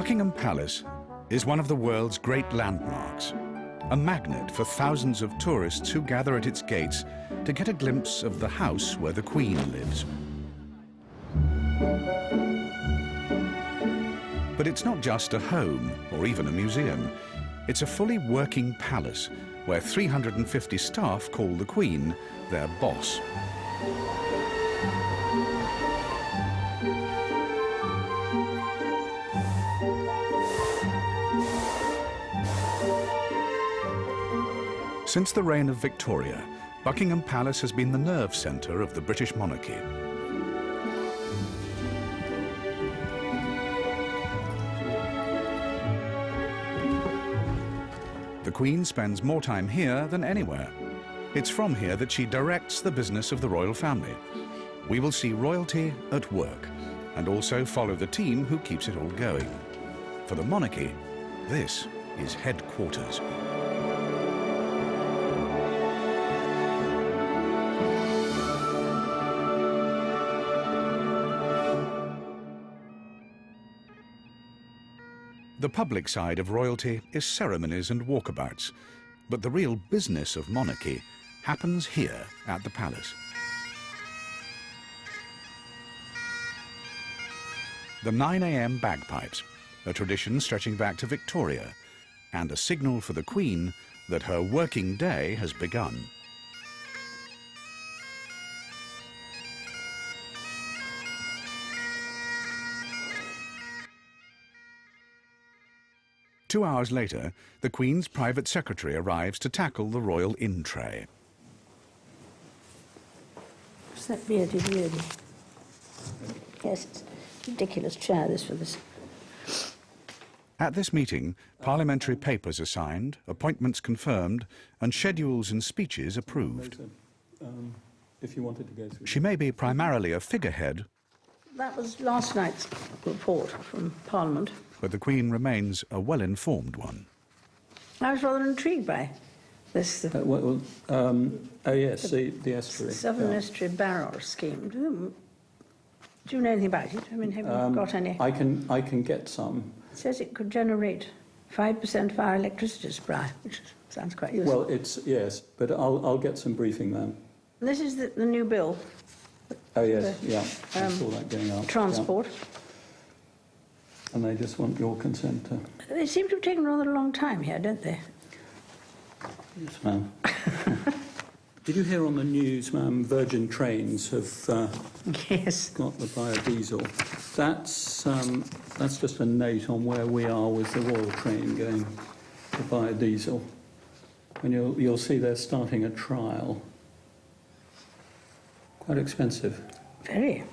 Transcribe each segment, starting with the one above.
Buckingham Palace is one of the world's great landmarks, a magnet for thousands of tourists who gather at its gates to get a glimpse of the house where the Queen lives. But it's not just a home or even a museum. It's a fully working palace where 350 staff call the Queen their boss. Since the reign of Victoria, Buckingham Palace has been the nerve centre of the British monarchy. The Queen spends more time here than anywhere. It's from here that she directs the business of the royal family. We will see royalty at work and also follow the team who keeps it all going. For the monarchy, this is headquarters. The public side of royalty is ceremonies and walkabouts, but the real business of monarchy happens here at the palace. The 9 a.m. bagpipes, a tradition stretching back to Victoria, and a signal for the Queen that her working day has begun. Two hours later, the Queen's private secretary arrives to tackle the royal in-tray. What's that beardy? Yes, it's a ridiculous chair, this for this. At this meeting, parliamentary papers are signed, appointments confirmed, and schedules and speeches approved. If you wanted to go through. She may be primarily a figurehead, That was last night's report from Parliament. but the Queen remains a well-informed one. I was rather intrigued by this. Oh yes, the estuary. Southern Estuary Barrage scheme. Do you know anything about it? I mean, have you got any? I can get some. It says it could generate 5% of our electricity supply, which sounds quite useful. Well, yes, but I'll get some briefing then. This is the new bill. Oh yes, yeah. I saw that going up. Transport. Yeah. And they just want your consent to. They seem to have taken rather a long time here, don't they? Yes, ma'am. Did you hear on the news, ma'am, Virgin Trains have Yes. got the biodiesel? That's just a note on where we are with the Royal Train going to biodiesel. And you'll see they're starting a trial. Quite expensive. Very.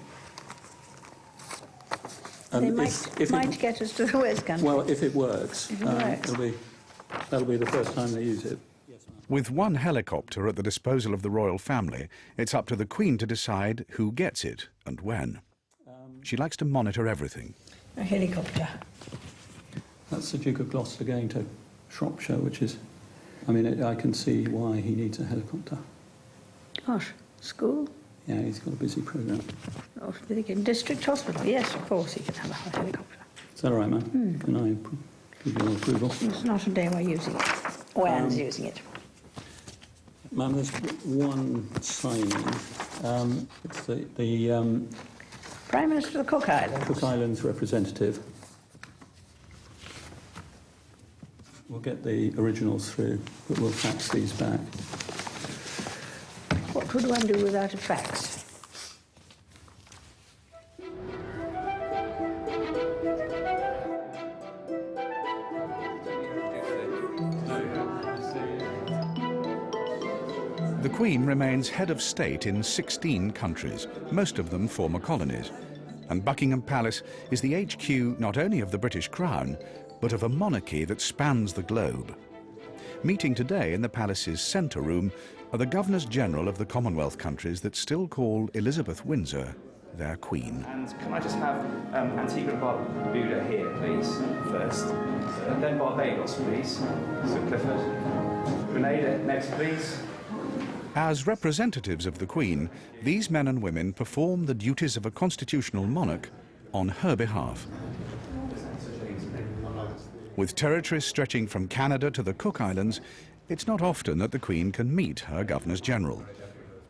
And They might get us to the West Country. Well, if it works, If it works. that'll be the first time they use it. With one helicopter at the disposal of the royal family, it's up to the Queen to decide who gets it and when. She likes to monitor everything. A helicopter. That's the Duke of Gloucester going to Shropshire, which is, I mean, I can see why he needs a helicopter. Gosh, school? Yeah, he's got a busy programme. Oh, District Hospital, yes, of course he can have a helicopter. Is that all right, ma'am? Can I give you your approval? It's not a day we're using it. Or Anne's using it. Ma'am, there's one signing. It's the Prime Minister of the Cook Islands. Cook Islands representative. We'll get the originals through, but we'll fax these back. What could one do without a fax? The Queen remains head of state in 16 countries, most of them former colonies. And Buckingham Palace is the HQ not only of the British Crown, but of a monarchy that spans the globe. Meeting today in the palace's centre room are the Governors-General of the Commonwealth countries that still call Elizabeth Windsor their Queen. And can I just have Antigua and Barbuda here, please, first? And then Barbados, please. Sir Clifford. Grenada, next, please. As representatives of the Queen, these men and women perform the duties of a constitutional monarch on her behalf. With territories stretching from Canada to the Cook Islands, it's not often that the Queen can meet her Governors-General.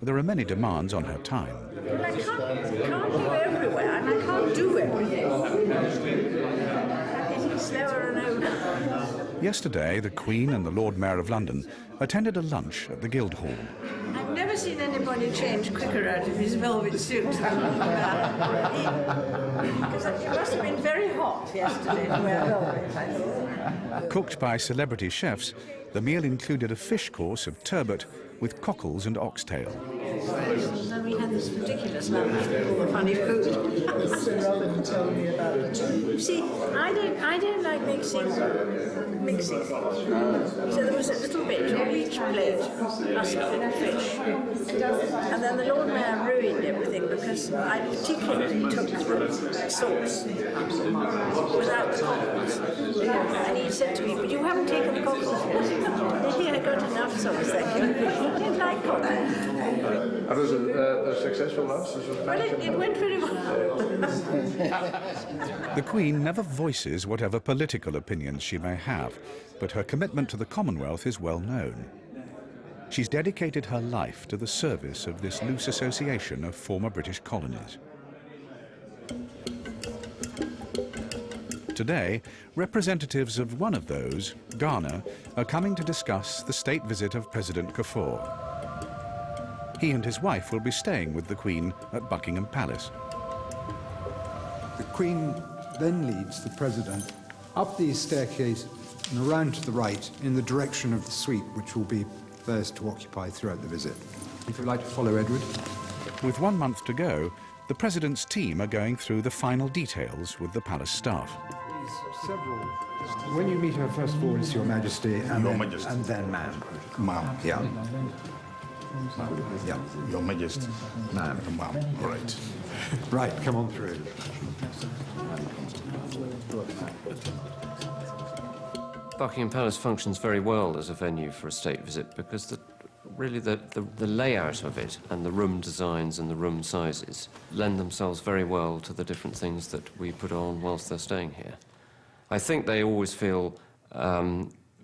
There are many demands on her time. Well, I can't go everywhere, and I can't do everything. I'm getting slower and older. Yesterday, the Queen and the Lord Mayor of London attended a lunch at the Guildhall. I've never seen anybody change quicker out of his velvet suit. Because it must have been very hot yesterday to wear velvet, I thought. Cooked by celebrity chefs, the meal included a fish course of turbot with cockles and oxtail. And then we had this ridiculous lunch with all the funny food. Rather than tell me about it. See, I don't like mixing things. So there was a little bit on each plate, plus a bit of fish. And then the Lord Mayor ruined everything because I particularly took the sauce without the cockles. And he said to me, "But you haven't taken the cockles." I got enough sauce, thank you. I didn't like cockles. That was a successful lunch. Well, it went very well. The Queen never voices whatever political opinions she may have, but her commitment to the Commonwealth is well known. She's dedicated her life to the service of this loose association of former British colonies. Today, representatives of one of those, Ghana, are coming to discuss the state visit of President Kufuor. He and his wife will be staying with the Queen at Buckingham Palace. The Queen then leads the President up the staircase and around to the right in the direction of the suite, which will be theirs to occupy throughout the visit. If you'd like to follow Edward. With 1 month to go, the President's team are going through the final details with the palace staff. When you meet her, first of all, it's Your Majesty, and Your then, Majesty. and then Ma'am. Ma'am. Yeah. Yeah. Your Majesty. Ma'am. Ma'am. All right. Right, come on through. Buckingham Palace functions very well as a venue for a state visit because really the layout of it and the room designs and the room sizes lend themselves very well to the different things that we put on whilst they're staying here. I think they always feel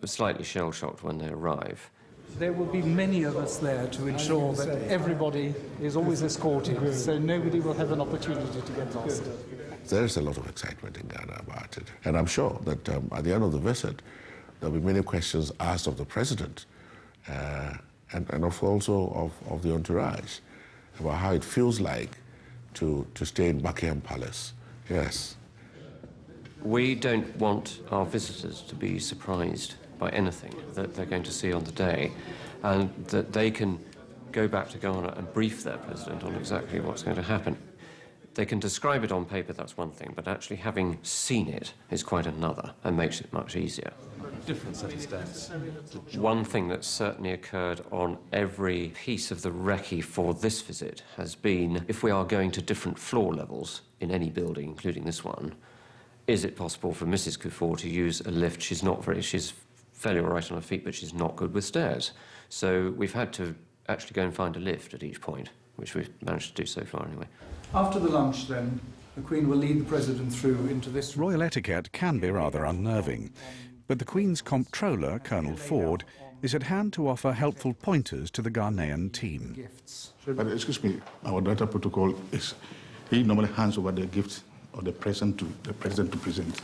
slightly shell-shocked when they arrive. There will be many of us there to ensure that everybody is always escorted, so nobody will have an opportunity to get lost. There is a lot of excitement in Ghana about it. And I'm sure that at the end of the visit, there'll be many questions asked of the President and also of the entourage about how it feels like to stay in Buckingham Palace. Yes. We don't want our visitors to be surprised by anything that they're going to see on the day, and that they can go back to Ghana and brief their president on exactly what's going to happen. They can describe it on paper, that's one thing, but actually having seen it is quite another and makes it much easier. Different set of steps. One thing that's certainly occurred on every piece of the recce for this visit has been, if we are going to different floor levels in any building, including this one, is it possible for Mrs. Kufuor to use a lift? She's fairly all right on her feet, but she's not good with stairs. So we've had to actually go and find a lift at each point, which we've managed to do so far anyway. After the lunch, then, the Queen will lead the President through into this room. Royal etiquette can be rather unnerving, but the Queen's comptroller, Colonel Ford, is at hand to offer helpful pointers to the Ghanaian team. But excuse me, our data protocol is he normally hands over the gift of the President to present.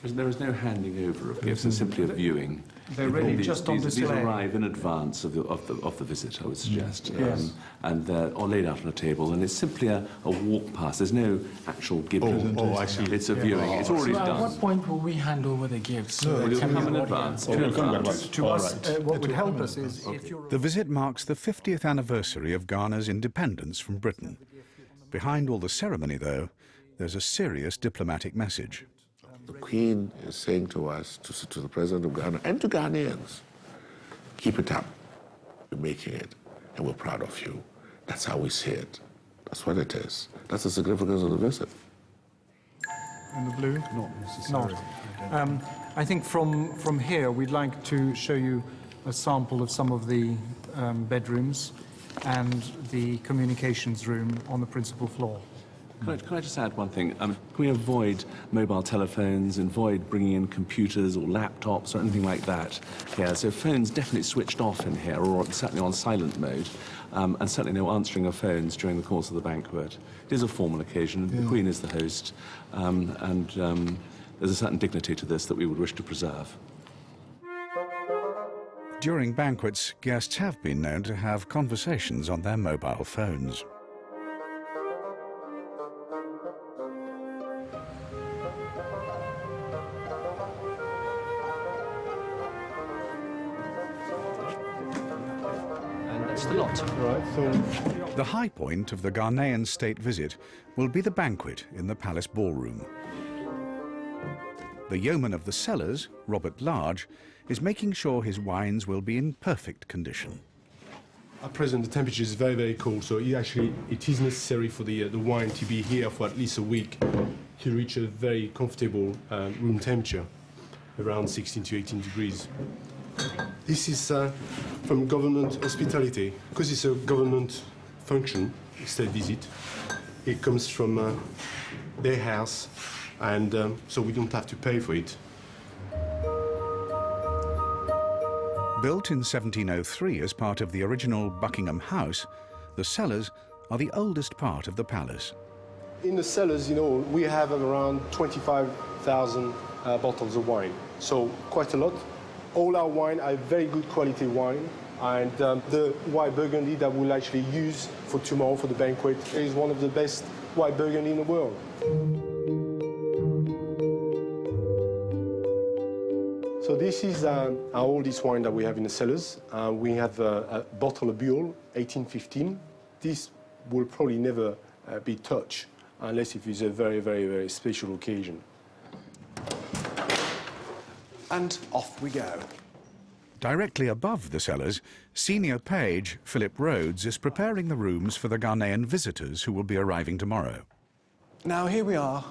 There is no handing over of gifts, it's simply a viewing. They're really just on display. These arrive in advance of the visit, I would suggest. Yes. And they're all laid out on a table, and it's simply a walk past. There's no actual giving. Oh, I see. It's a viewing. It's already So done. at what point will we hand over the gifts? Well, you'll come in advance. To us, what would help us is if you're... The visit marks the 50th anniversary of Ghana's independence from Britain. Behind all the ceremony, though, there's a serious diplomatic message. The Queen is saying to us, to the President of Ghana, and to Ghanaians, keep it up. You're making it, and we're proud of you. That's how we see it. That's what it is. That's the significance of the visit. In the blue? Not necessarily. Not. I think from here, we'd like to show you a sample of some of the bedrooms and the communications room on the principal floor. Can I just add one thing? Can we avoid mobile telephones, avoid bringing in computers or laptops or anything like that? Yeah, so phones definitely switched off in here, or certainly on silent mode, and certainly no answering of phones during the course of the banquet. It is a formal occasion. The Queen is the host, and there's a certain dignity to this that we would wish to preserve. During banquets, guests have been known to have conversations on their mobile phones. The lot. Right, so The high point of the Ghanaian state visit will be the banquet in the palace ballroom. The yeoman of the cellars, Robert Large, is making sure his wines will be in perfect condition. at present the temperature is very, very cold, so it is necessary for the wine to be here for at least a week to reach a very comfortable room temperature, around 16 to 18 degrees. This is from government hospitality. Because it's a government function, state visit, it comes from their house, and so we don't have to pay for it. Built in 1703 as part of the original Buckingham House, the cellars are the oldest part of the palace. In the cellars, we have around 25,000 bottles of wine, so quite a lot. All our wine are very good quality wine, and the white Burgundy that we'll actually use for tomorrow for the banquet is one of the best white Burgundy in the world. So this is our oldest wine that we have in the cellars. We have a bottle of Buell, 1815. This will probably never be touched unless if it's a very, very, very special occasion. And off we go. Directly above the cellars, senior page Philip Rhodes is preparing the rooms for the Ghanaian visitors who will be arriving tomorrow. Now here we are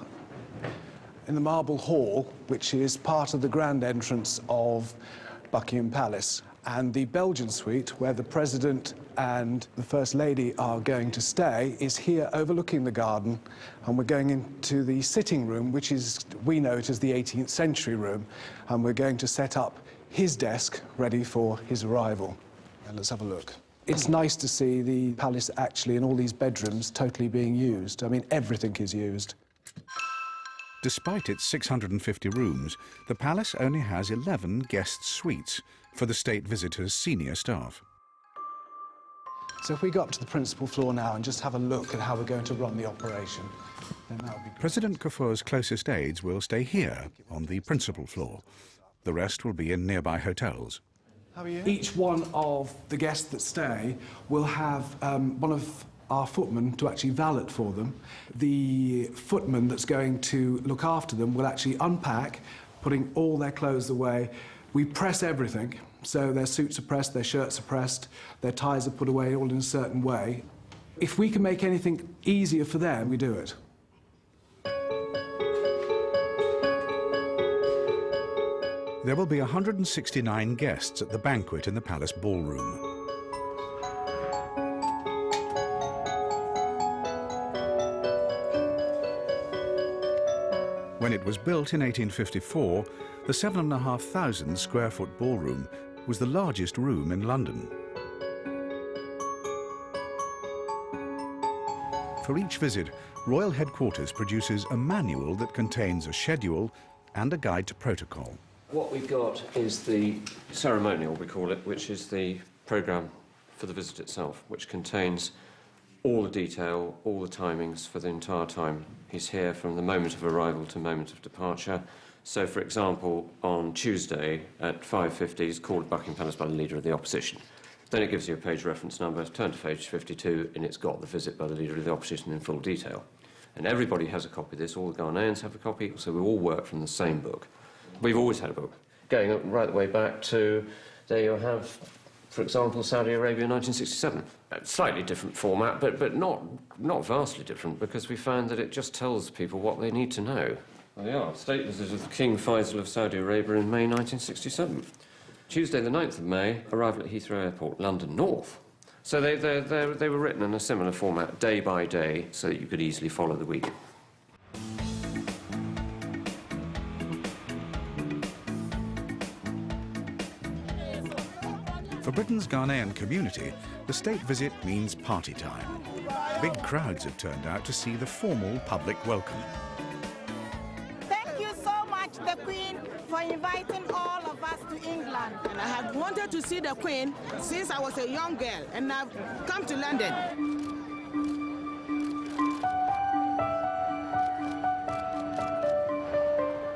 in the Marble Hall, which is part of the grand entrance of Buckingham Palace. And the Belgian suite, where the President and the First Lady are going to stay, is here overlooking the garden. And we're going into the sitting room, which is, we know it as the 18th century room. And we're going to set up his desk ready for his arrival. And let's have a look. It's nice to see the palace actually in all these bedrooms totally being used. I mean, everything is used. Despite its 650 rooms, the palace only has 11 guest suites for the state visitors' senior staff. So if we go up to the principal floor now and just have a look at how we're going to run the operation, then that would be great. President Kufuor's closest aides will stay here on the principal floor. The rest will be in nearby hotels. How are you? Each one of the guests that stay will have one of our footmen to actually valet for them. The footman that's going to look after them will actually unpack, putting all their clothes away. We press everything, so their suits are pressed, their shirts are pressed, their ties are put away all in a certain way. If we can make anything easier for them, we do it. There will be 169 guests at the banquet in the palace ballroom. When it was built in 1854, the 7,500 square foot ballroom was the largest room in London. For each visit, Royal Headquarters produces a manual that contains a schedule and a guide to protocol. What we've got is the ceremonial, we call it, which is the programme for the visit itself, which contains all the detail, all the timings for the entire time he's here, from the moment of arrival to moment of departure. So, for example, on Tuesday at 5:50, he's called at Buckingham Palace by the Leader of the Opposition. Then it gives you a page reference number, turn to page 52, and it's got the visit by the Leader of the Opposition in full detail. And everybody has a copy of this, all the Ghanaians have a copy, so we all work from the same book. We've always had a book, going right the way back to, there you have, for example, Saudi Arabia 1967. Slightly different format, but not vastly different, because we found that it just tells people what they need to know. There they are, state visit of King Faisal of Saudi Arabia in May 1967. Tuesday the 9th of May, arrival at Heathrow Airport, London North. So they were written in a similar format, day by day, so that you could easily follow the week. For Britain's Ghanaian community, the state visit means party time. Big crowds have turned out to see the formal public welcome. Thank you so much, the Queen, for inviting all of us to England. And I have wanted to see the Queen since I was a young girl, and I've come to London.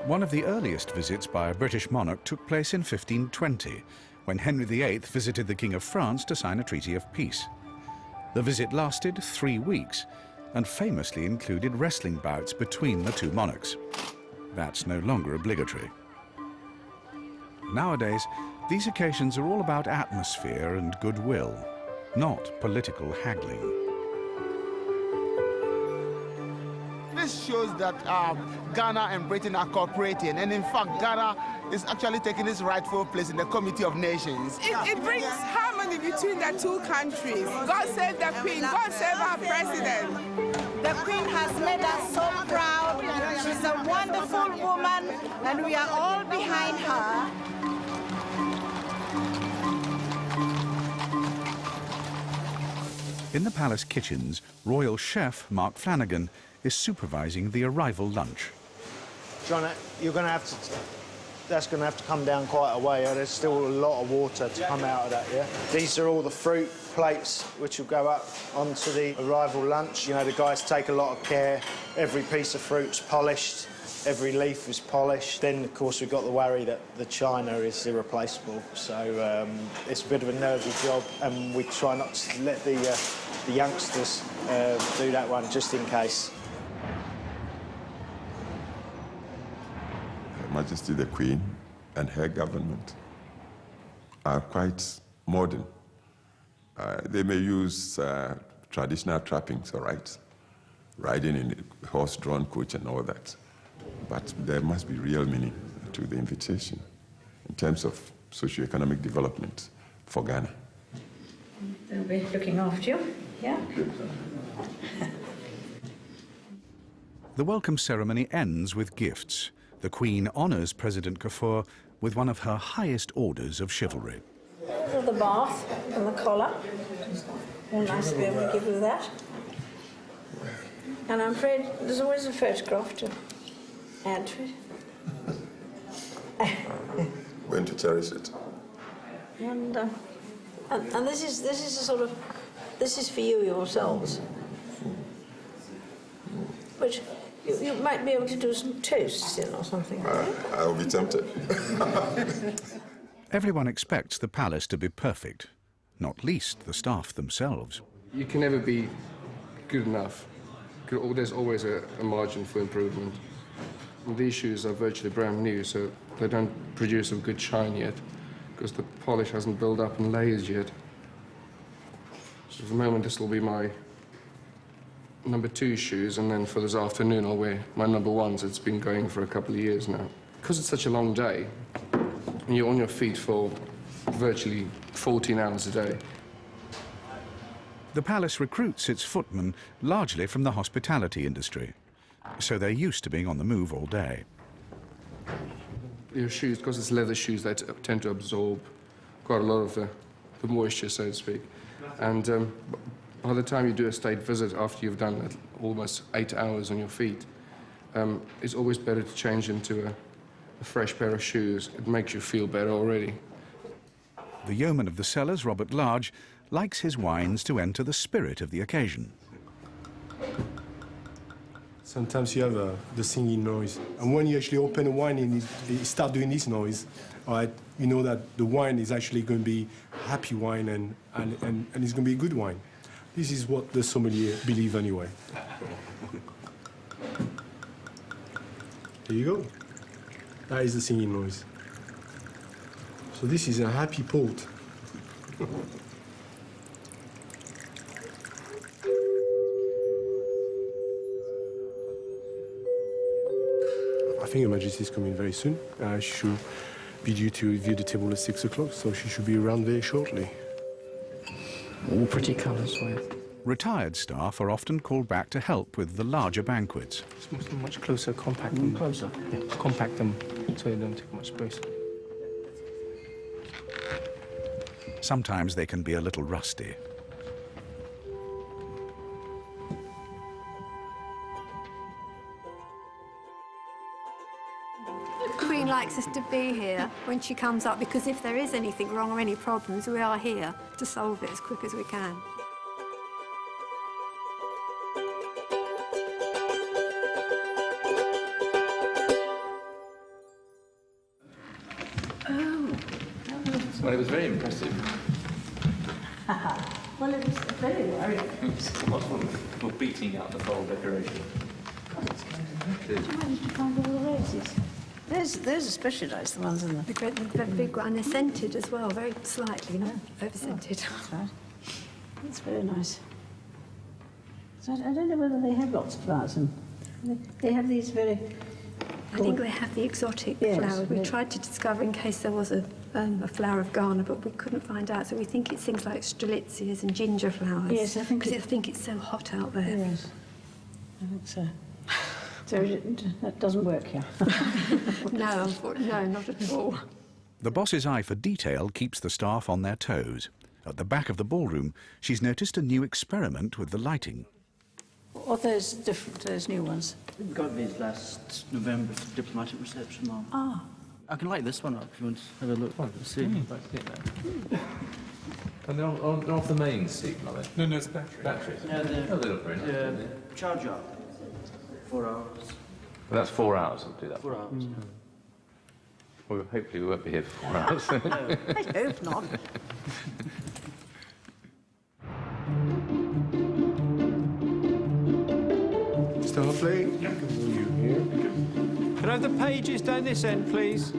One of the earliest visits by a British monarch took place in 1520, when Henry VIII visited the King of France to sign a treaty of peace. The visit lasted 3 weeks and famously included wrestling bouts between the two monarchs. That's no longer obligatory. Nowadays, these occasions are all about atmosphere and goodwill, not political haggling. This shows that Ghana and Britain are cooperating, and in fact, Ghana is actually taking its rightful place in the Committee of Nations. It brings harmony between the two countries. God save the Queen, God save our President. The Queen has made us so proud. She's a wonderful woman, and we are all behind her. In the palace kitchens, royal chef Mark Flanagan is supervising the arrival lunch. John, you're going to have to... That's going to have to come down quite a way. There's still a lot of water to come out of that, yeah? These are all the fruit plates which will go up onto the arrival lunch. You know, the guys take a lot of care. Every piece of fruit's polished. Every leaf is polished. Then, of course, we've got the worry that the china is irreplaceable. So it's a bit of a nervy job, and we try not to let the youngsters do that one, just in case. Her Majesty the Queen and her government are quite modern. They may use traditional trappings, all right? Riding in a horse-drawn coach and all that. But there must be real meaning to the invitation in terms of socio-economic development for Ghana. They'll be looking after you, yeah? The welcome ceremony ends with gifts. The Queen honours President Kafur with one of her highest orders of chivalry. The bath and the collar. Very nice to be able to give you that. And I'm afraid there's always a photograph to add to it. Going to cherish it. And this is a sort of, this is for you yourselves. Which you might be able to do some toasts in or something. I'll be tempted. Everyone expects the palace to be perfect, not least the staff themselves. You can never be good enough. There's always a margin for improvement. These shoes are virtually brand new, so they don't produce a good shine yet, because the polish hasn't built up in layers yet. So for the moment, this will be my number 2 shoes, and then for this afternoon, I'll wear my number 1s. It's been going for a couple of years now. Because it's such a long day, and you're on your feet for virtually 14 hours a day. The palace recruits its footmen largely from the hospitality industry, so they're used to being on the move all day. Your shoes, because it's leather shoes, they tend to absorb quite a lot of the moisture, so to speak. And by the time you do a state visit, after you've done almost 8 hours on your feet, it's always better to change into a fresh pair of shoes. It makes you feel better already. The yeoman of the cellars, Robert Large, likes his wines to enter the spirit of the occasion. Sometimes you have the singing noise. And when you actually open a wine and it start doing this noise, right, you know that the wine is actually going to be happy wine and it's going to be a good wine. This is what the sommelier believe anyway. There you go. That is the singing noise. So this is a happy port. I think Her Majesty is coming very soon. She should be due to view the table at 6 o'clock, so she should be around very shortly. All pretty colours for you. Retired staff are often called back to help with the larger banquets. It's much closer, compact them. Closer. Yeah, compact them so they don't take much space. Sometimes they can be a little rusty. The Queen likes us to be here when she comes up, because if there is anything wrong or any problems, we are here to solve it as quick as we can. Well, it was very impressive. Well, it was very worrying. It was much fun for beating out the whole decoration. Did you manage to find all the roses? Those are specially nice, the ones in The big one, they're scented as well, very slightly, not over-scented. That's right. That's very nice. So I don't know whether they have lots of flowers in. They have these very... I think they have the exotic flowers. We tried to discover in case there was a flower of Ghana, but we couldn't find out. So we think it's things like strelitzias and ginger flowers. Yes, I think... Because I think it's so hot out there. Yes, I think so. So that doesn't work here. No, no, not at all. The boss's eye for detail keeps the staff on their toes. At the back of the ballroom, she's noticed a new experiment with the lighting. Or those different, those new ones? We got these last November for diplomatic reception, Mum. Ah. I can light this one up if you want to have a look. See. And they're off the main seat, are they? No, it's battery. Batteries? Yeah, Oh, they look very nice. don't they? Charge up. 4 hours. Well, that's 4 hours I'll do that. 4 hours. Well, hopefully we won't be here for 4 hours. I hope not. Start playing. Can I have the pages down this end, please?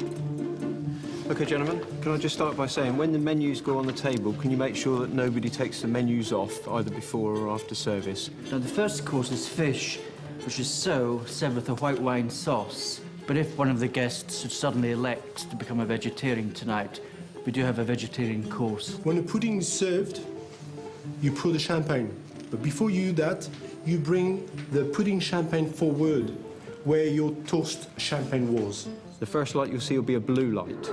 OK, gentlemen, can I just start by saying, when the menus go on the table, can you make sure that nobody takes the menus off, either before or after service? Now, the first course is fish, which is served with a white wine sauce. But if one of the guests should suddenly elect to become a vegetarian tonight, we do have a vegetarian course. When the pudding is served, you pour the champagne. But before you do that, you bring the pudding champagne forward, where your toast champagne was. The first light you'll see will be a blue light.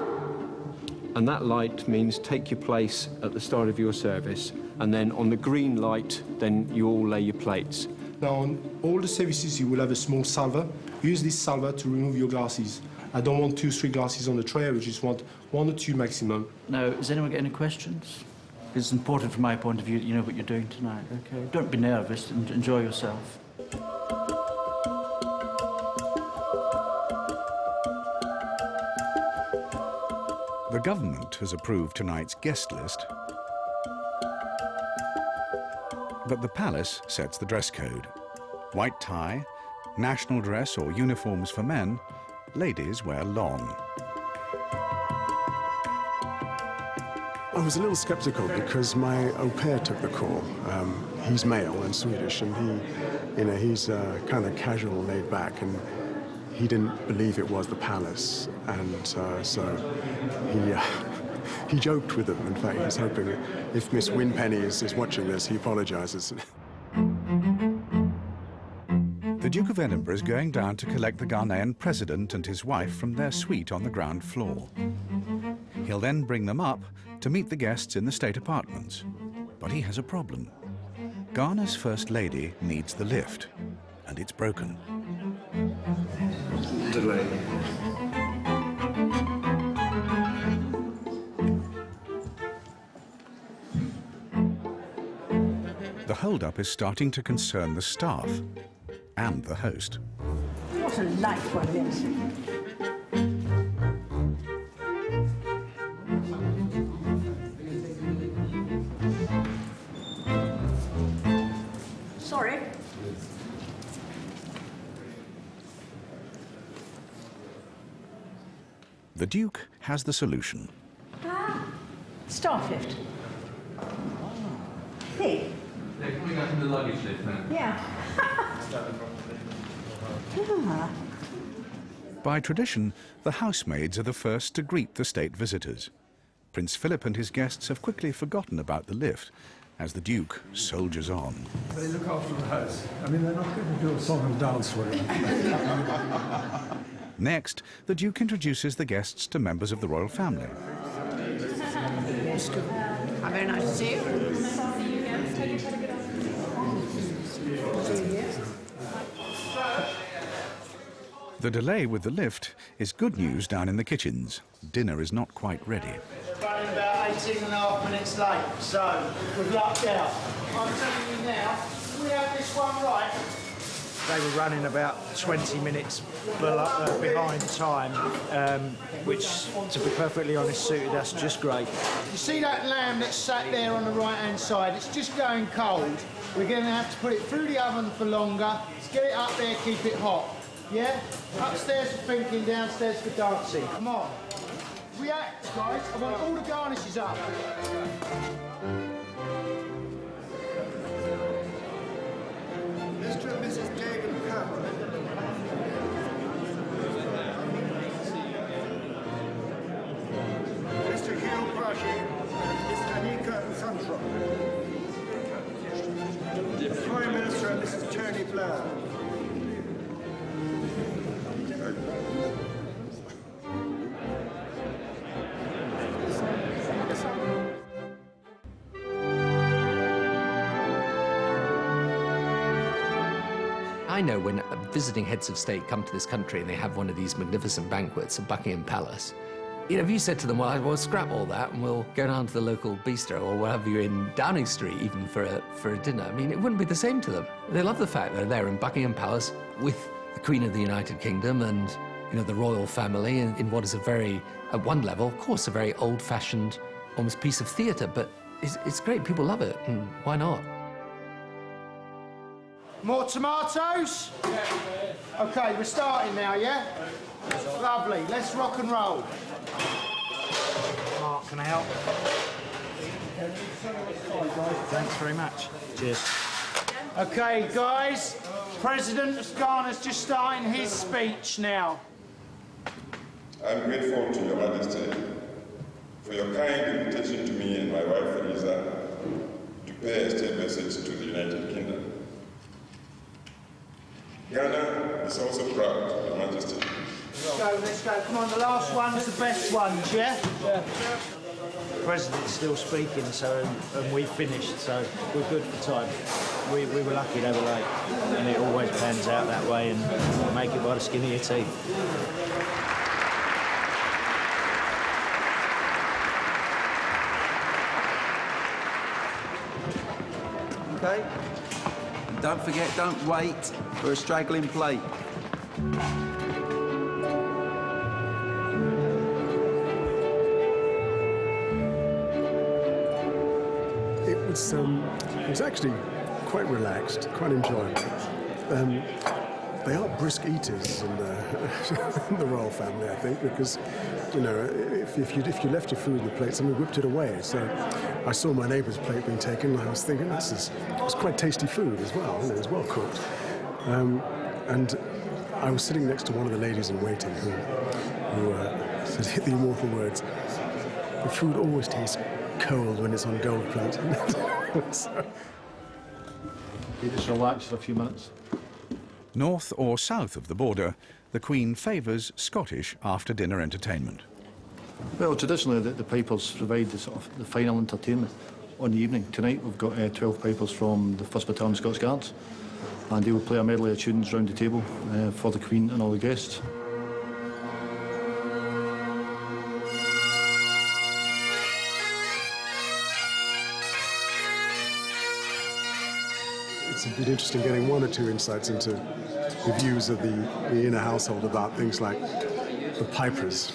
And that light means take your place at the start of your service. And then on the green light, then you all lay your plates. Now, on all the services, you will have a small salver. Use this salver to remove your glasses. I don't want 2 or 3 glasses on the tray. I just want 1 or 2 maximum. Now, has anyone got any questions? It's important from my point of view that you know what you're doing tonight, OK? Don't be nervous and enjoy yourself. The government has approved tonight's guest list, but the palace sets the dress code. White tie, national dress or uniforms for men, ladies wear long. I was a little sceptical because my au pair took the call. He's male and Swedish, and he's kind of casual, laid back, and he didn't believe it was the palace, and so he joked with them. In fact, he's hoping if Miss Winpenny is watching this, he apologises. The Duke of Edinburgh is going down to collect the Ghanaian president and his wife from their suite on the ground floor. He'll then bring them up to meet the guests in the state apartments. But he has a problem. Ghana's First Lady needs the lift, and it's broken. Delay. The hold-up is starting to concern the staff and the host. What a light one it is. Sorry. The Duke has the solution. Staff lift. Hey. They're coming out in the luggage lift now. Yeah. Yeah. By tradition, the housemaids are the first to greet the state visitors. Prince Philip and his guests have quickly forgotten about the lift as the Duke soldiers on. They look after the house. I mean, they're not going to do a song and dance for him. Next, the Duke introduces the guests to members of the royal family. Very nice to see you. The delay with the lift is good news down in the kitchens. Dinner is not quite ready. Running about 18.5 minutes late, so we've lucked out. I'm telling you now, we have this one right. They were running about 20 minutes behind time, which, to be perfectly honest, suited us just great. You see that lamb that's sat there on the right-hand side? It's just going cold. We're going to have to put it through the oven for longer. Get it up there, keep it hot. Yeah? Upstairs for thinking, downstairs for dancing. Come on. React, guys. I want all the garnishes up. Mr. and Mrs. David Cameron. Mr. Hugh Brushy, Miss Anika Santra. The Prime Minister and Mrs. Tony Blair. I know when visiting heads of state come to this country and they have one of these magnificent banquets at Buckingham Palace, you know, if you said to them, well, we'll scrap all that and we'll go down to the local bistro or we'll have you in Downing Street even for a dinner, I mean, it wouldn't be the same to them. They love the fact that they're in Buckingham Palace with the Queen of the United Kingdom and, you know, the royal family in what is a very, at one level, of course, a very old-fashioned, almost piece of theatre, but it's great. People love it, and why not? More tomatoes? Okay, we're starting now, yeah? Lovely, let's rock and roll. Mark, can I help? Thanks very much. Cheers. Okay, guys, President Ghana's just starting his speech now. I'm grateful to Your Majesty for your kind invitation to me and my wife, Eliza, to pay a state visit to the United Kingdom. Ghana is also proud, Your Majesty. Let's go. Come on, the last one's the best ones, yeah? Yeah. The President's still speaking, and we finished, so we're good for time. We were lucky they were late, and it always pans out that way, and you make it by the skin of your teeth. Okay. Don't forget, don't wait for a straggling plate. It was actually quite relaxed, quite enjoyable. They are brisk eaters in the royal family, I think, because, you know, if you left your food in the plate, somebody whipped it away. So I saw my neighbour's plate being taken, and I was thinking, it was quite tasty food as well. You know, it was well cooked. And I was sitting next to one of the ladies in waiting who said the immortal words, "The food always tastes cold when it's on gold plate." So, you just relax for a few minutes. North or south of the border, the Queen favours Scottish after-dinner entertainment. Well, traditionally the pipers provide the final entertainment on the evening. Tonight we've got 12 pipers from the 1st Battalion Scots Guards, and they will play a medley of tunes round the table for the Queen and all the guests. it's a bit interesting getting one or two insights into the views of the inner household about things like the pipers.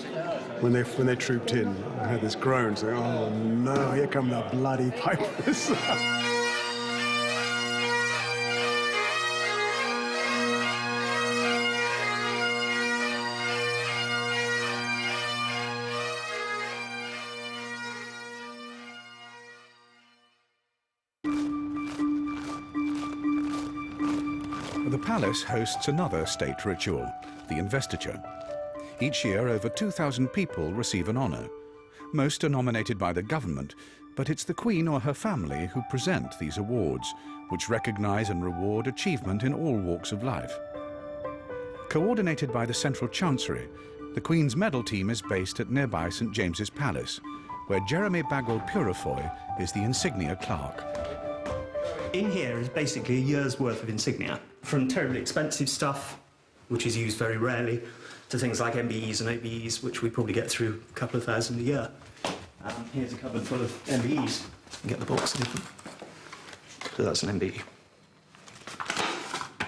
When they trooped in, I had this groan saying, "Oh no, here come the bloody pipers." The palace hosts another state ritual, the investiture. Each year, over 2,000 people receive an honour. Most are nominated by the government, But it's the Queen or her family who present these awards, which recognise and reward achievement in all walks of life. Coordinated by the Central Chancery, the Queen's medal team is based at nearby St James's Palace, where Jeremy Bagwell-Purifoy is the insignia clerk. In here is basically a year's worth of insignia, from terribly expensive stuff, which is used very rarely, to things like MBEs and OBEs, which we probably get through a couple of thousand a year. Here's a cupboard full of MBEs. You can get the box. So that's an MBE.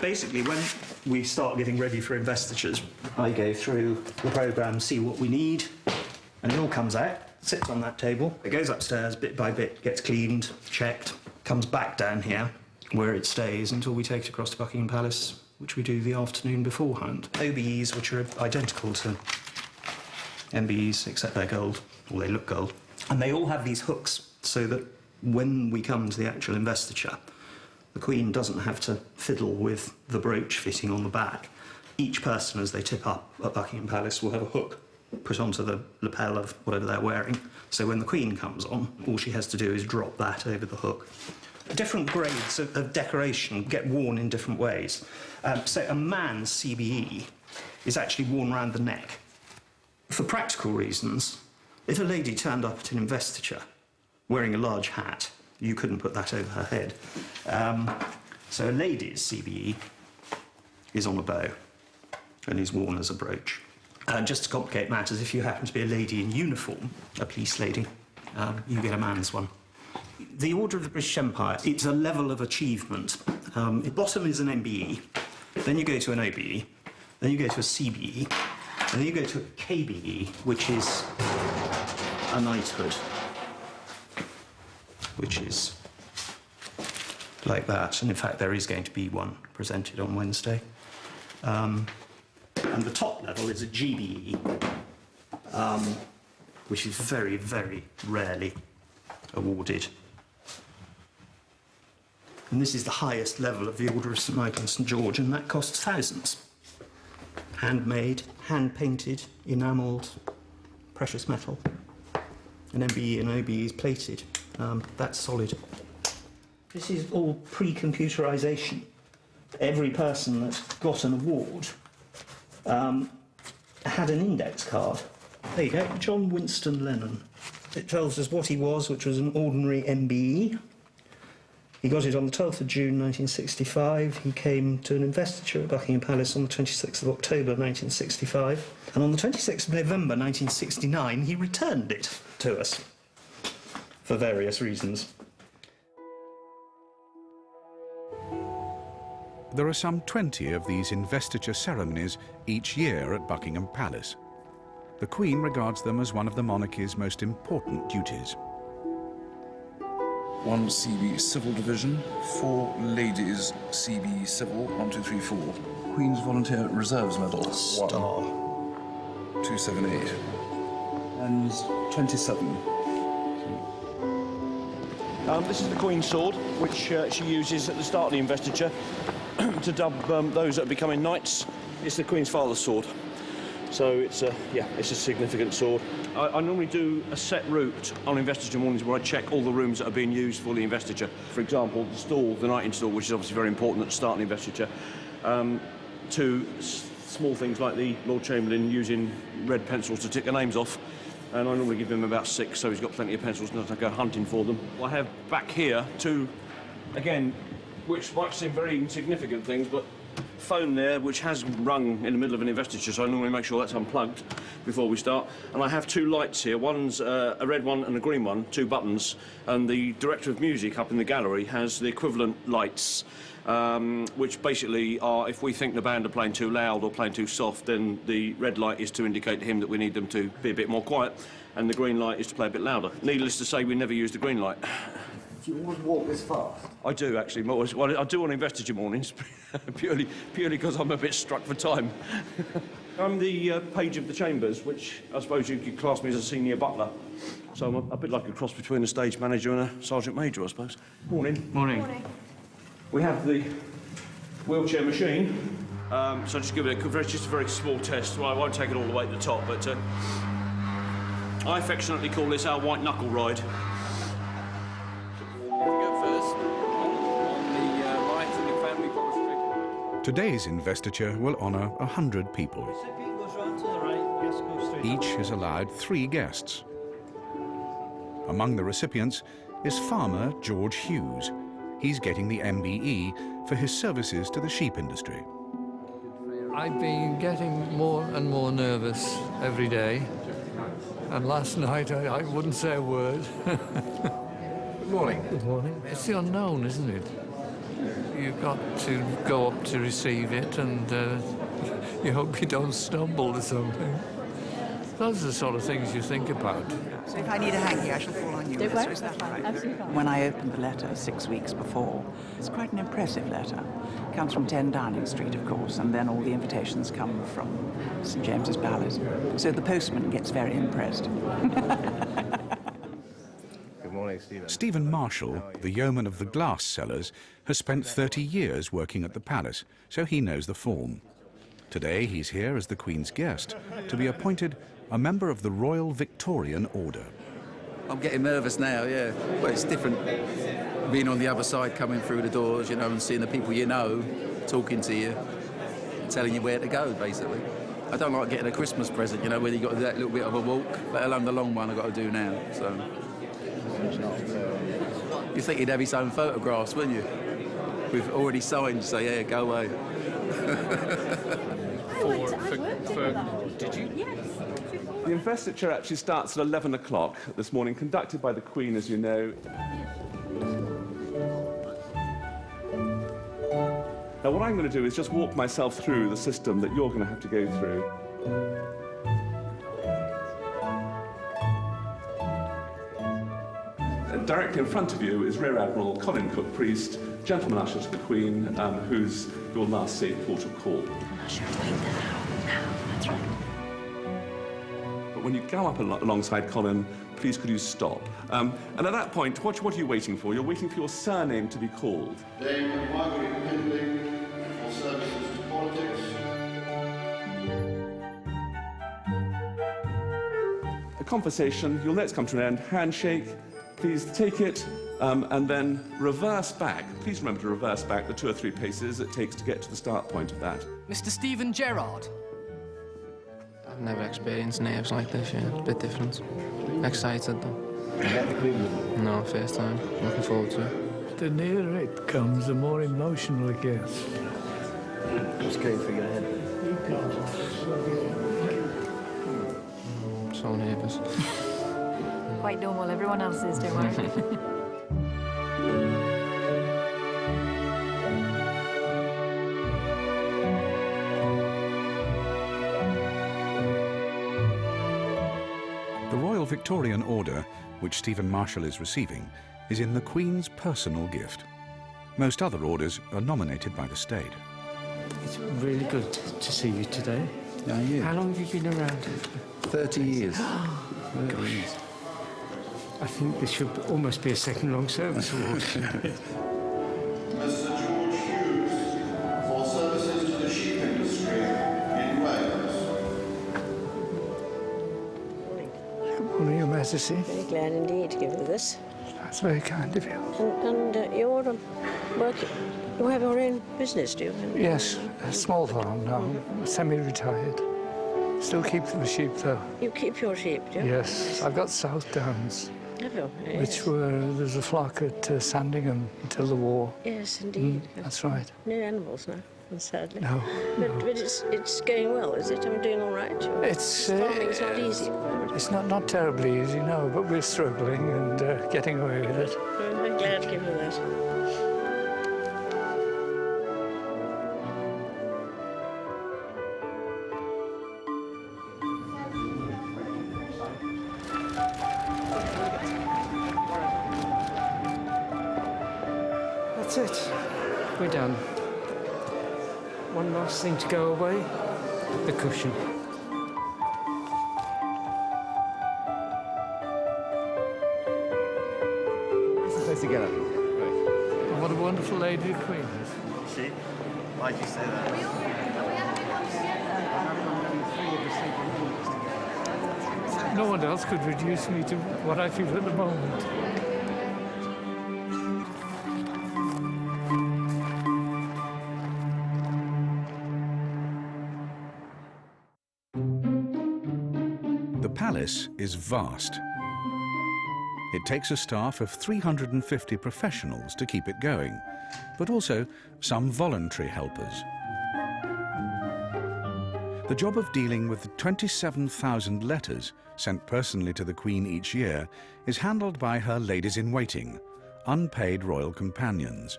Basically, when we start getting ready for investitures, I go through the programme, see what we need, and it all comes out, sits on that table. It goes upstairs bit by bit, gets cleaned, checked, comes back down here, where it stays until we take it across to Buckingham Palace, which we do the afternoon beforehand. OBEs, which are identical to MBEs, except they're gold, or they look gold. And they all have these hooks, so that when we come to the actual investiture, the Queen doesn't have to fiddle with the brooch fitting on the back. Each person, as they tip up at Buckingham Palace, will have a hook put onto the lapel of whatever they're wearing. So when the Queen comes on, all she has to do is drop that over the hook. Different grades of decoration get worn in different ways. So a man's CBE is actually worn around the neck. For practical reasons, if a lady turned up at an investiture wearing a large hat, you couldn't put that over her head. So a lady's CBE is on a bow and is worn as a brooch. Just to complicate matters, if you happen to be a lady in uniform, a police lady, you get a man's one. The Order of the British Empire, it's a level of achievement. The bottom is an MBE, then you go to an OBE, then you go to a CBE, and then you go to a KBE, which is a knighthood, which is like that. And in fact, there is going to be one presented on Wednesday. And the top level is a GBE, which is very, very rarely awarded. And this is the highest level of the Order of St Michael and St George, and that costs thousands. Handmade, hand-painted, enamelled, precious metal. An MBE and OBE is plated. That's solid. This is all pre-computerisation. Every person that got an award had an index card. There you go, John Winston Lennon. It tells us what he was, which was an ordinary MBE. He got it on the 12th of June 1965. He came to an investiture at Buckingham Palace on the 26th of October 1965. And on the 26th of November 1969, he returned it to us for various reasons. There are some 20 of these investiture ceremonies each year at Buckingham Palace. The Queen regards them as one of the monarchy's most important duties. 1 CB Civil Division, 4 Ladies CB Civil, 1, 2, 3, 4. Queen's Volunteer Reserves Medal, Star. 278. And 27. This is the Queen's sword, which she uses at the start of the investiture to dub those that are becoming knights. It's the Queen's father's sword. So it's a significant sword. I normally do a set route on investiture mornings where I check all the rooms that are being used for the investiture. For example, the stall, the knighting stall, which is obviously very important at the start of the investiture, to small things like the Lord Chamberlain using red pencils to tick the names off. And I normally give him about 6, so he's got plenty of pencils not to go hunting for them. I have back here 2, again, which might seem very insignificant things, but phone there, which has rung in the middle of an investiture, so I normally make sure that's unplugged before we start. And I have 2 lights here. One's a red one and a green one, 2 buttons. And the director of music up in the gallery has the equivalent lights, which basically are, if we think the band are playing too loud or playing too soft, then the red light is to indicate to him that we need them to be a bit more quiet, and the green light is to play a bit louder. Needless to say, we never use the green light. Do you always walk this fast? I do, actually. Well, I do on investiture mornings, purely because I'm a bit struck for time. I'm the page of the chambers, which I suppose you could class me as a senior butler. So I'm a bit like a cross between a stage manager and a sergeant major, I suppose. Morning. Morning. Morning. We have the wheelchair machine. So just give it just a very small test. Well, I won't take it all the way to the top, but I affectionately call this our white knuckle ride. Today's investiture will honour 100 people. Each is allowed 3 guests. Among the recipients is farmer George Hughes. He's getting the MBE for his services to the sheep industry. I've been getting more and more nervous every day. And last night I wouldn't say a word. Good morning. Good morning. It's the unknown, isn't it? You've got to go up to receive it, and you hope you don't stumble or something. Those are the sort of things you think about. So if I need a hanky, I shall fall on you. Don't Is that all right? Absolutely fine. When I opened the letter 6 weeks before, it's quite an impressive letter. It comes from 10 Downing Street, of course, and then all the invitations come from St James's Palace. So the postman gets very impressed. Good morning, Stephen. Stephen Marshall, the yeoman of the glass cellars, has spent 30 years working at the palace, so he knows the form. Today he's here as the Queen's guest to be appointed a member of the Royal Victorian Order. I'm getting nervous now, yeah. Well, it's different being on the other side, coming through the doors, you know, and seeing the people you know talking to you, telling you where to go, basically. I don't like getting a Christmas present, you know, where you got that little bit of a walk, let alone the long one I've got to do now, so. You think he'd have his own photographs, wouldn't you? We've already signed to say, yeah, go away. Did you? Yes. The investiture actually starts at 11 o'clock this morning, conducted by the Queen, as you know. Now, what I'm going to do is just walk myself through the system that you're going to have to go through. Directly in front of you is Rear Admiral Colin Cook-Priest, gentleman usher to the Queen, who's your last safe port of call. Usher, wait now, that's right. But when you go up alongside Colin, please could you stop? And at that point, what are you waiting for? You're waiting for your surname to be called. Dame Margaret Pending, for services to politics. A conversation, you'll know it's come to an end. Handshake, please take it, and then reverse back. Please remember to reverse back the 2 or 3 paces it takes to get to the start point of that. Mr. Stephen Gerrard. I've never experienced nerves like this, yeah. It's a bit different. Excited, though. No, first time. Looking forward to it. The nearer it comes, the more emotional it gets. Just going for your head. So nervous. Quite normal, everyone else is, don't worry. The Royal Victorian Order, which Stephen Marshall is receiving, is in the Queen's personal gift. Most other orders are nominated by the state. It's really good to see you today. How are you? How long have you been around? 30 years. 30 years. I think this should almost be a second long service award. Mr. George Hughes, for services to the sheep industry in Wales. Good morning, Your Majesty. Very glad indeed to give you this. That's very kind of you. And you're working. You have your own business, do you? Yes, a small farm now, semi-retired. Still keep the sheep, though. You keep your sheep, do you? Yes, I've got South Downs, Have you? Yes. which were, there's a flock at Sandingham until the war. Yes, indeed. That's right. No animals now, sadly. No. But it's going well, is it? I'm doing all right? It's farming's not easy. It's not terribly easy, no, but we're struggling and getting away with it. I'm glad to give you that. That's it. We're done. One last thing to go away. The cushion. Together. And what a wonderful lady the Queen is. See? Why'd you say that? No one else could reduce me to what I feel at the moment. palace is vast. It takes a staff of 350 professionals to keep it going, but also some voluntary helpers. The job of dealing with the 27,000 letters sent personally to the Queen each year is handled by her ladies-in-waiting, unpaid royal companions.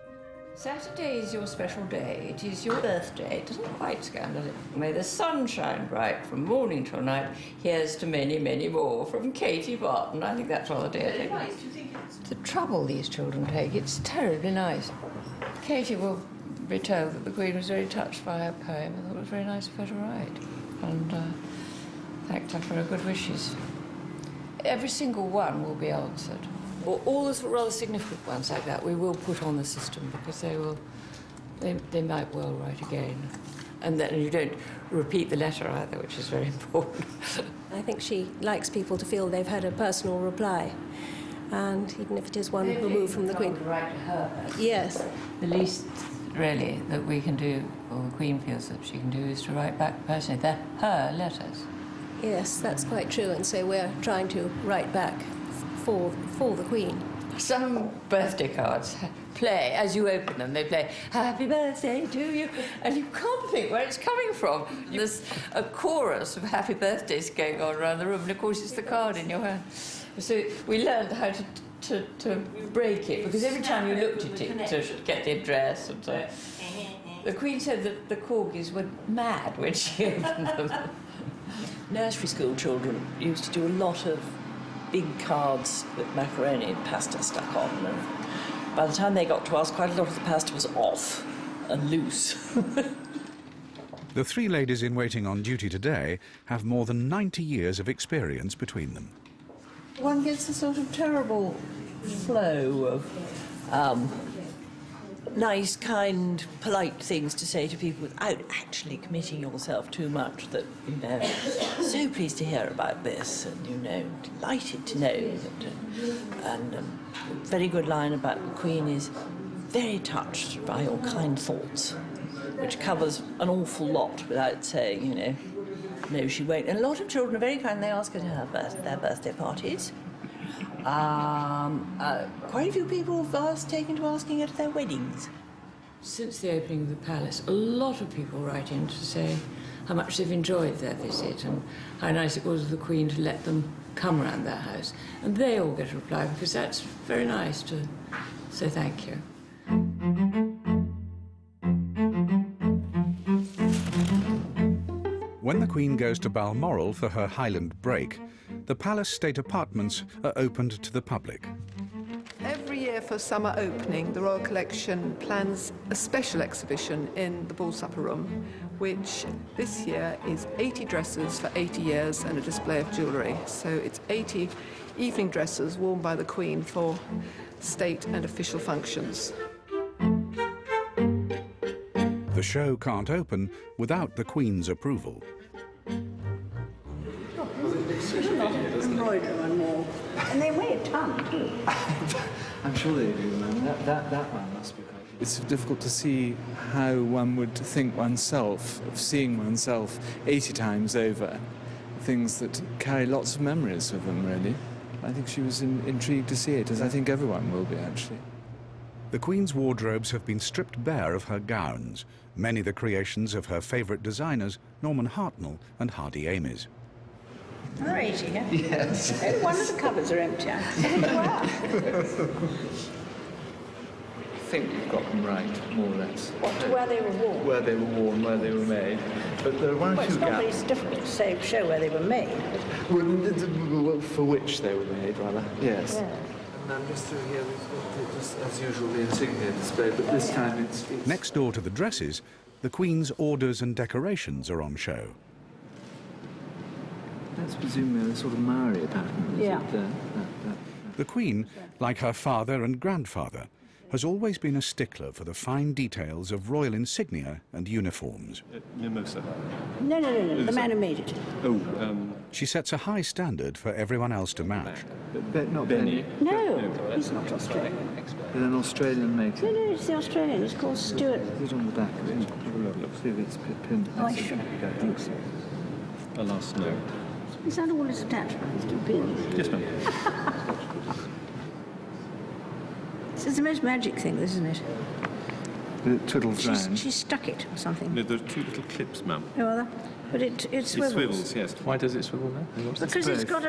Saturday is your special day. It is your birthday. It doesn't quite scan, does it? May the sun shine bright from morning till night. Here's to many, many more. From Katie Barton. I think that's rather dear. Very nice. Do you think it's the trouble these children take? It's terribly nice. Katie will be told that the Queen was very touched by her poem and thought it was very nice of her to write. And thanked her for her good wishes. Every single one will be answered. All the rather significant ones like that we will put on the system because they might well write again. And then you don't repeat the letter either, which is very important. I think she likes people to feel they've had a personal reply. And even if it is one removed from the Queen. Write to her. Yes. The least, really, that we can do, or the Queen feels that she can do, is to write back personally. They're her letters. Yes, that's quite true. And so we're trying to write back for the Queen. Some birthday cards play, as you open them, they play, "Happy birthday to you," and you can't think where it's coming from. There's a chorus of happy birthdays going on around the room, and of course it's the card in your hand. So we learned how to break it, because every time you looked at it to get the address, and so. The Queen said that the corgis were mad when she opened them. Nursery school children used to do a lot of big cards with macaroni and pasta stuck on, and by the time they got to us, quite a lot of the pasta was off and loose. The three ladies-in-waiting on duty today have more than 90 years of experience between them. One gets a sort of terrible flow of nice, kind, polite things to say to people without actually committing yourself too much that, you know, so pleased to hear about this, and, you know, delighted to know that. And a very good line about the Queen is very touched by your kind thoughts, which covers an awful lot without saying, you know, no, she won't. And a lot of children are very kind. They ask her to their birthday parties. Quite a few people have taken to asking her to their weddings. Since the opening of the palace, a lot of people write in to say how much they've enjoyed their visit and how nice it was of the Queen to let them come round their house. And they all get a reply, because that's very nice to say thank you. When the Queen goes to Balmoral for her Highland break, the palace state apartments are opened to the public. Every year for summer opening, the Royal Collection plans a special exhibition in the Ball Supper Room, which this year is 80 dresses for 80 years and a display of jewellery. So it's 80 evening dresses worn by the Queen for state and official functions. The show can't open without the Queen's approval. Embroidery on more. And they weigh a ton, too. I'm sure they do, man. That one must be quite... It's difficult to see how one would think oneself, of seeing oneself 80 times over, things that carry lots of memories with them, really. I think she was intrigued to see it, as I think everyone will be, actually. The Queen's wardrobes have been stripped bare of her gowns, many the creations of her favourite designers, Norman Hartnell and Hardy Amies. There are 80, yeah? Yes. Only one of the cupboards are empty. I think you've got them right, more or less. What, to where they were worn? Where they were worn, where they were made. But there are one or two It's not gaps. very difficult to say, show where they were made. Well, for which they were made, rather. Yes. Yeah. And then just through here, we've got, just as usual, the insignia display, but this time it's... Next door to the dresses, the Queen's orders and decorations are on show. That's presumably a sort of Maori pattern, is Yeah. it? The Queen, like her father and grandfather, has always been a stickler for the fine details of royal insignia and uniforms. Mimosa. No, the man who made it. Oh, She sets a high standard for everyone else to match. But not Benny. No, he's not Australian. But an Australian makes No, it. it's the Australian. It's called Stuart. Is it on the back? See if it's pinned. I should think so. a last note. Is that all it's attached by? It's two pins. Yes, ma'am. It's the most magic thing, isn't it? It twiddles round. She stuck it or something. No, there are two little clips, ma'am. Oh, are there? But it swivels. It swivels, yes. Why does it swivel now? Because it's got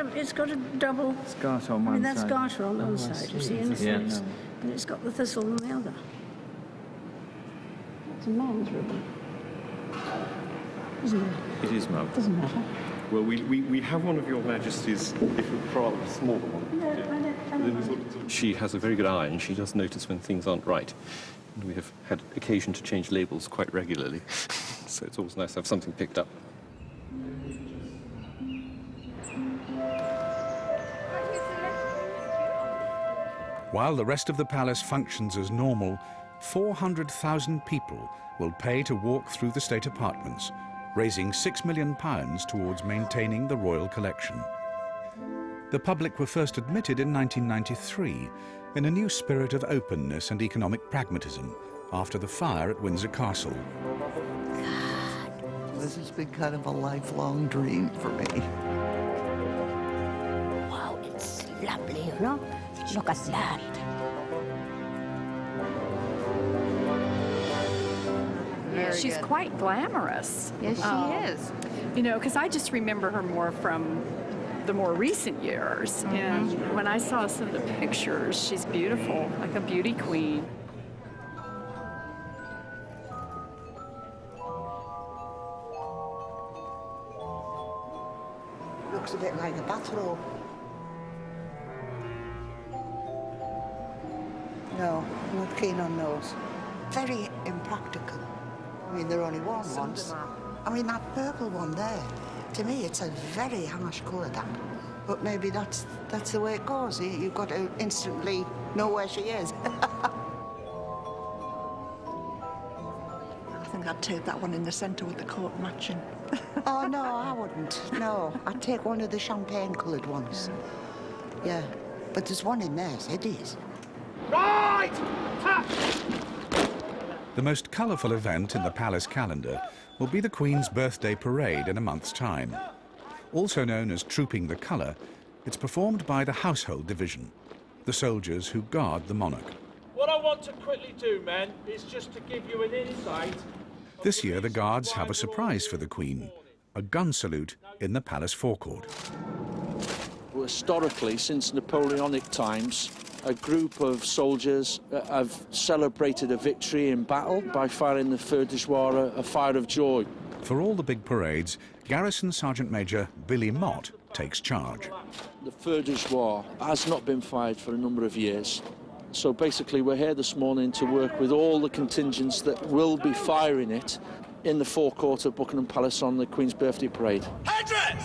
a double. It's garter on one I mean, that's side. garter on one I side, you see. see, and Yes. it's got the thistle on the other. It's a man's ribbon, isn't it? It is, ma'am. Doesn't matter. Well, we have one of your Majesty's, if rather smaller one. No, I don't. She has a very good eye, and she does notice when things aren't right. And we have had occasion to change labels quite regularly, so it's always nice to have something picked up. While the rest of the palace functions as normal, 400,000 people will pay to walk through the state apartments, raising £6 million towards maintaining the royal collection. The public were first admitted in 1993 in a new spirit of openness and economic pragmatism after the fire at Windsor Castle. This has been kind of a lifelong dream for me. Wow, it's lovely, you know? Look at that. She's quite glamorous. Yes, she is. You know, because I just remember her more from the more recent years. And when I saw some of the pictures, she's beautiful, like a beauty queen. Looks a bit like a bathrobe. No, I'm not keen on those. Very impractical. I mean, they're only worn once. I mean, that purple one there, to me, it's a very harsh colour, that. But maybe that's the way it goes. You've got to instantly know where she is. I think I'd take that one in the centre with the coat matching. Oh, no, I wouldn't. No, I'd take one of the champagne-coloured ones. Yeah, but there's one in there, it's hideous. Right! The most colourful event in the palace calendar will be the Queen's birthday parade in a month's time. Also known as Trooping the Colour, it's performed by the Household Division, the soldiers who guard the monarch. What I want to quickly do, men, is just to give you an insight. This year the Guards have a surprise for the Queen, a gun salute in the palace forecourt. Well, historically, since Napoleonic times, a group of soldiers have celebrated a victory in battle by firing the feu de joie, a fire of joy. For all the big parades, Garrison Sergeant Major Billy Mott takes charge. The feu de joie has not been fired for a number of years. So basically we're here this morning to work with all the contingents that will be firing it in the forecourt of Buckingham Palace on the Queen's birthday parade. Headdress!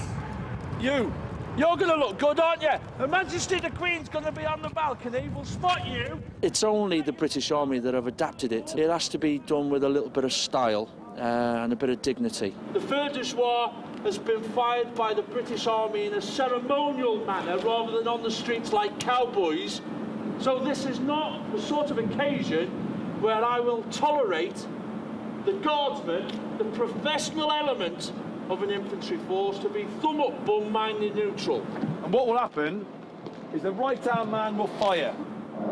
You're going to look good, aren't you? Her Majesty the Queen's going to be on the balcony. We'll spot you. It's only the British Army that have adapted it. It has to be done with a little bit of style and a bit of dignity. The feu de joie has been fired by the British Army in a ceremonial manner rather than on the streets like cowboys. So this is not the sort of occasion where I will tolerate the guardsmen, the professional element of an infantry force, to be thumb up bum minding neutral. And what will happen is the right-hand man will fire.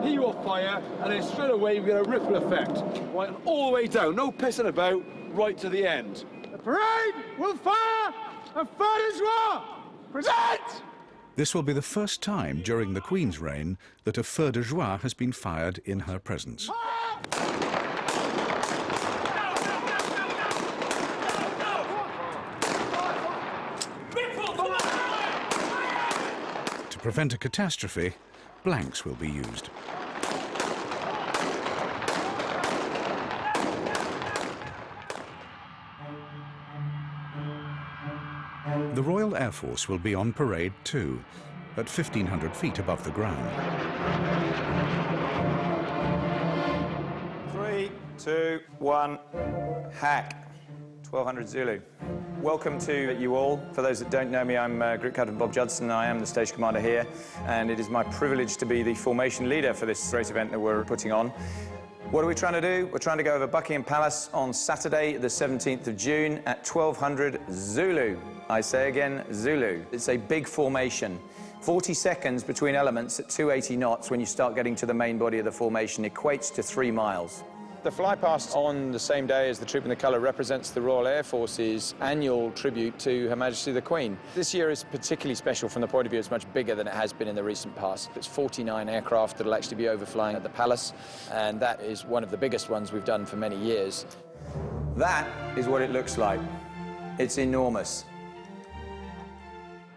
He will fire, and then straight away we get a ripple effect. Right, and all the way down, no pissing about, right to the end. The parade will fire a feu de joie! Present! This will be the first time during the Queen's reign that a feu de joie has been fired in her presence. To prevent a catastrophe, blanks will be used. The Royal Air Force will be on parade too, at 1,500 feet above the ground. 3, 2, 1, hack. 1200 Zulu. Welcome to you all. For those that don't know me, I'm Group Captain Bob Judson. I am the station commander here, and it is my privilege to be the formation leader for this great event that we're putting on. What are we trying to do? We're trying to go over Buckingham Palace on Saturday, the 17th of June at 1200 Zulu. I say again, Zulu. It's a big formation. 40 seconds between elements at 280 knots when you start getting to the main body of the formation equates to 3 miles. The flypast on the same day as the Troop in the Colour represents the Royal Air Force's annual tribute to Her Majesty the Queen. This year is particularly special from the point of view it's much bigger than it has been in the recent past. It's 49 aircraft that will actually be overflying at the palace, and that is one of the biggest ones we've done for many years. That is what it looks like. It's enormous.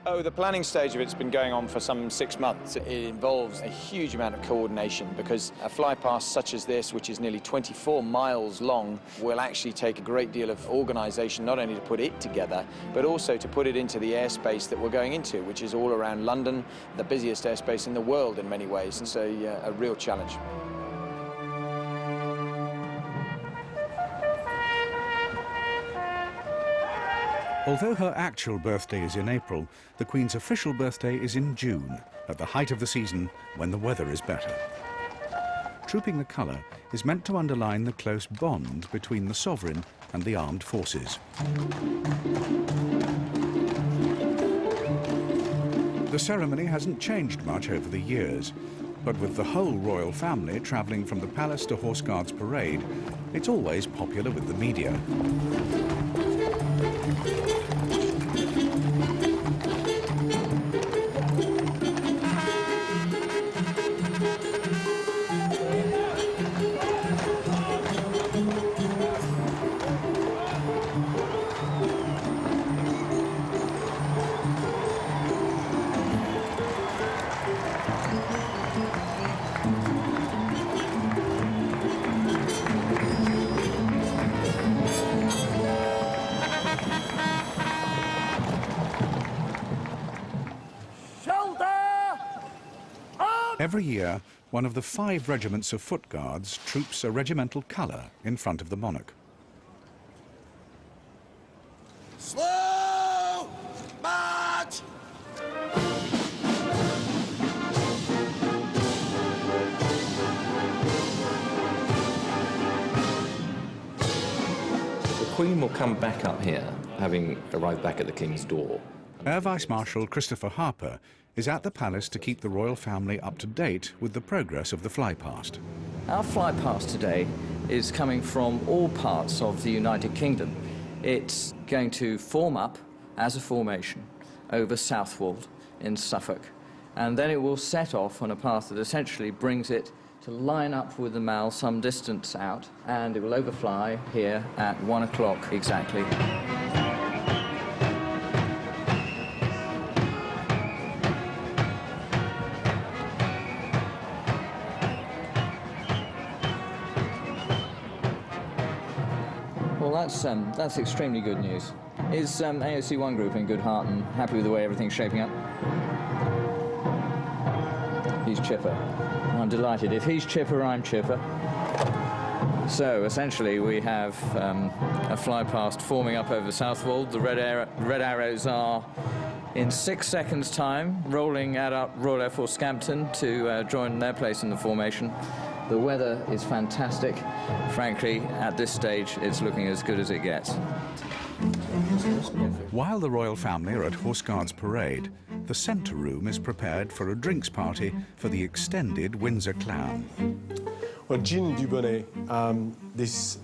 Oh, the planning stage of it's been going on for some 6 months. It involves a huge amount of coordination because a flypast such as this, which is nearly 24 miles long, will actually take a great deal of organisation, not only to put it together, but also to put it into the airspace that we're going into, which is all around London, the busiest airspace in the world in many ways. It's a real challenge. Although her actual birthday is in April, the Queen's official birthday is in June, at the height of the season when the weather is better. Trooping the Colour is meant to underline the close bond between the sovereign and the armed forces. The ceremony hasn't changed much over the years, but with the whole royal family travelling from the palace to Horse Guards Parade, it's always popular with the media. Every year, one of the 5 regiments of foot guards troops a regimental colour in front of the monarch. Slow march! The Queen will come back up here, having arrived back at the King's door. Air Vice Marshal Christopher Harper is at the palace to keep the royal family up to date with the progress of the flypast. Our flypast today is coming from all parts of the United Kingdom. It's going to form up as a formation over Southwold in Suffolk, and then it will set off on a path that essentially brings it to line up with the Mall some distance out, and it will overfly here at 1 o'clock exactly. Well, that's extremely good news. Is AOC1 Group in good heart and happy with the way everything's shaping up? He's chipper. I'm delighted. If he's chipper, I'm chipper. So, essentially, we have a flypast forming up over Southwold. The red arrows are, in 6 seconds' time, rolling at Royal Air Force Scampton to join their place in the formation. The weather is fantastic. Frankly, at this stage, it's looking as good as it gets. While the royal family are at Horse Guards Parade, the centre room is prepared for a drinks party for the extended Windsor clan. Well, Gin Dubonnet, this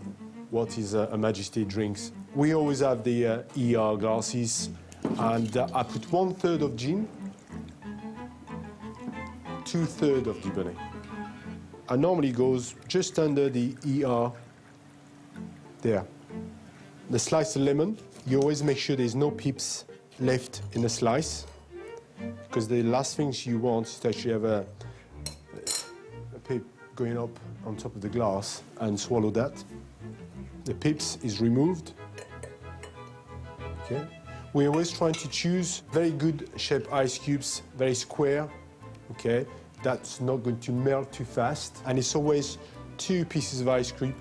what is Her Majesty drinks. We always have the ER glasses, and I put 1/3 of gin, 2/3 of Dubonnet. And normally goes just under the ER there. The slice of lemon, you always make sure there's no pips left in the slice, because the last things you want is to actually have a pip going up on top of the glass and swallow that. The pips is removed. Okay. We're always trying to choose very good shaped ice cubes, very square. Okay. That's not going to melt too fast. And it's always 2 pieces of ice cream,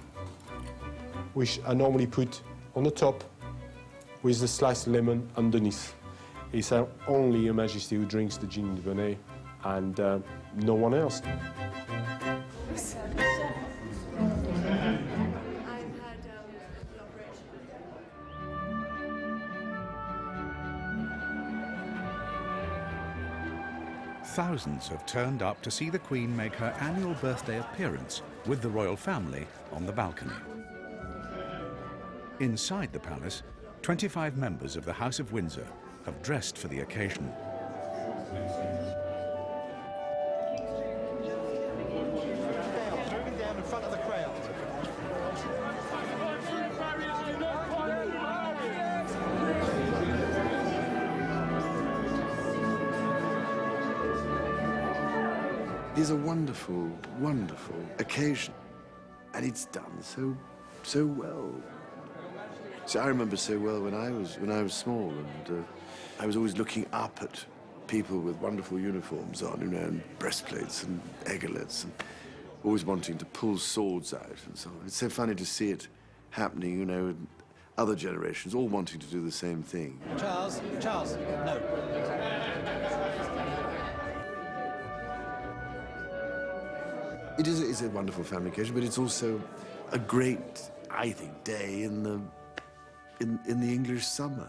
which I normally put on the top with the sliced lemon underneath. It's only Her Majesty who drinks the gin Dubonnet, and no one else. thousands have turned up to see the Queen make her annual birthday appearance with the royal family on the balcony. Inside the palace, 25 members of the House of Windsor have dressed for the occasion. Moving down in front of the crowd. It is a wonderful, wonderful occasion, and it's done so well. So I remember so well when I was small, and I was always looking up at people with wonderful uniforms on, and breastplates and epaulets, and always wanting to pull swords out and so on. It's so funny to see it happening, in other generations, all wanting to do the same thing. Charles, no. It is a wonderful family occasion, but it's also a great, I think, day in the English summer.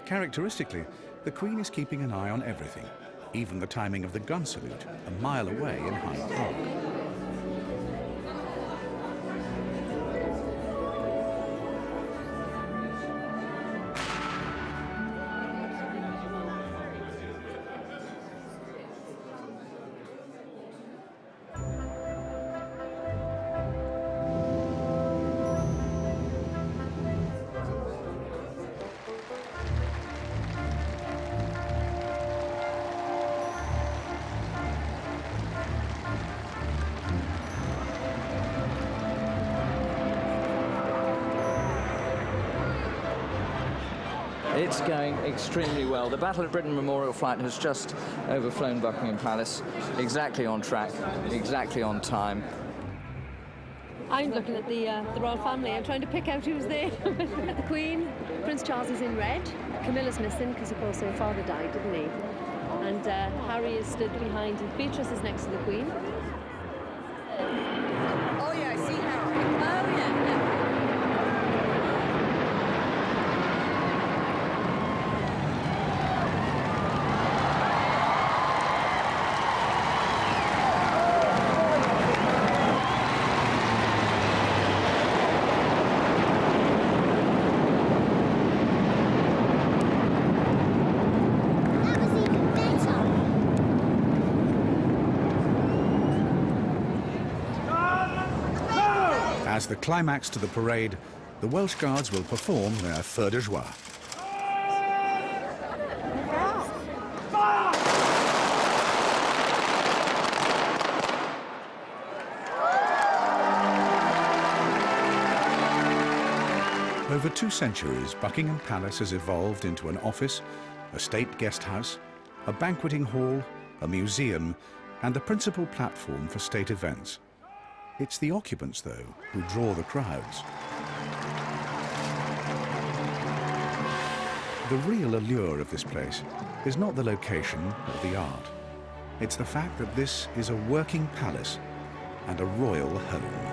Characteristically, the Queen is keeping an eye on everything, even the timing of the gun salute a mile away in Hyde Park. It's going extremely well. The Battle of Britain Memorial Flight has just overflown Buckingham Palace, exactly on track, exactly on time. I'm looking at the royal family. I'm trying to pick out who's there. The Queen. Prince Charles is in red. Camilla's missing because, of course, her father died, didn't he? And Harry is stood behind. Beatrice is next to the Queen. Oh, yeah, I see Harry. Oh, yeah. As the climax to the parade, the Welsh Guards will perform their feu de joie. Over 2 centuries, Buckingham Palace has evolved into an office, a state guest house, a banqueting hall, a museum, and the principal platform for state events. It's the occupants, though, who draw the crowds. The real allure of this place is not the location or the art. It's the fact that this is a working palace and a royal home.